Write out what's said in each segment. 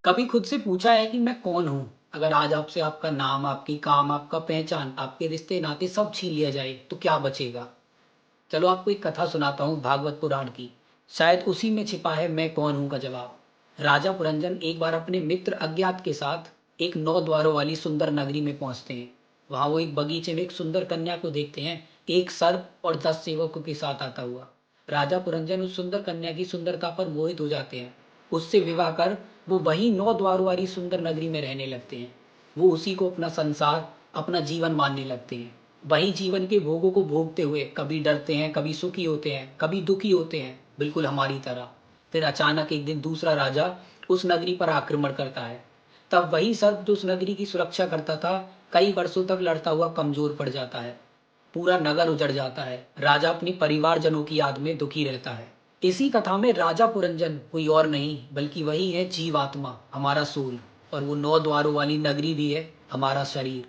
कभी खुद से पूछा है कि मैं कौन हूँ? अगर आज आपसे आपका नाम, आपकी काम, आपका पहचान, आपके रिश्ते-नाते सब छीन लिया जाए, तो क्या बचेगा? चलो आपको एक कथा सुनाता हूँ भागवत पुराण की। शायद उसी में छिपा है मैं कौन हूँ का जवाब। राजा पुरंजन एक बार अपने मित्र अज्ञात के साथ एक 9 द्वारों वाली सुंदर नगरी में पहुँचते हैं। वहाँ वो एक बगीचे में एक सुंदर कन्या को देखते हैं, एक सर्प और 10 सेवकों के साथ आता हुआ। राजा पुरंजन उस सुंदर कन्या की सुंदरता पर मोहित हो जाते हैं। उससे विवाह कर वो वहीं 9 द्वारों वाली सुंदर नगरी में रहने लगते हैं। वो उसी को अपना संसार, अपना जीवन मानने लगते हैं। वही जीवन के भोगों को भोगते हुए कभी डरते हैं, कभी सुखी होते हैं, कभी दुखी होते हैं, बिल्कुल हमारी तरह। फिर अचानक एक दिन दूसरा राजा उस नगरी पर आक्रमण करता है। तब वही सर्प जो उस नगरी की सुरक्षा करता था, कई वर्षों तक लड़ता हुआ कमजोर पड़ जाता है। पूरा नगर उजड़ जाता है। राजा अपनी परिवारजनों की याद में दुखी रहता है। इसी कथा में राजा पुरंजन कोई और नहीं बल्कि वही है जीवात्मा, हमारा सोल। और वो 9 द्वारों वाली नगरी भी है हमारा शरीर।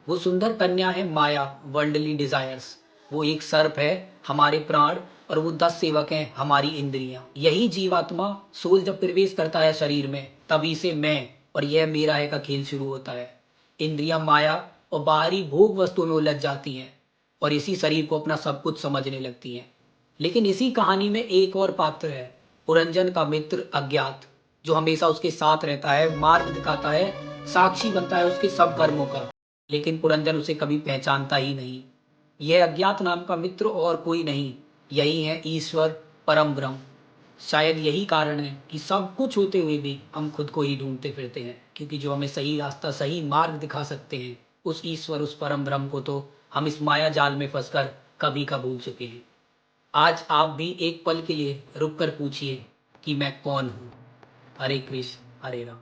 वो सुंदर कन्या है माया, वर्ल्डली डिजायर्स। वो एक सर्प है, हमारे प्राण। और वो 10 सेवक हैं, हमारी इंद्रियां। यही जीवात्मा सोल जब प्रवेश करता है शरीर में, तभी से मैं और यह मेरा है का खेल शुरू होता है। इंद्रियां माया और बाहरी भोग वस्तुओं में उलझ जाती हैं और इसी शरीर को अपना सब कुछ समझने लगती हैं। लेकिन इसी कहानी में एक और पात्र है, पुरंजन का मित्र अज्ञात, जो हमेशा उसके साथ रहता है, मार्ग दिखाता है, साक्षी बनता है उसके सब कर्मों का। लेकिन पुरंजन उसे कभी पहचानता ही नहीं। यह अज्ञात नाम का मित्र और कोई नहीं, यही है ईश्वर, परम ब्रह्म। शायद यही कारण है कि सब कुछ होते हुए भी हम खुद को ही ढूंढते फिरते हैं, क्योंकि जो हमें सही रास्ता, सही मार्ग दिखा सकते हैं, उस ईश्वर, उस परम ब्रह्म को तो हम इस माया जाल में फंसकर कभी का भूल चुके हैं। आज आप भी एक पल के लिए रुक कर पूछिए कि मैं कौन हूँ। हरे कृष्ण, हरे राम।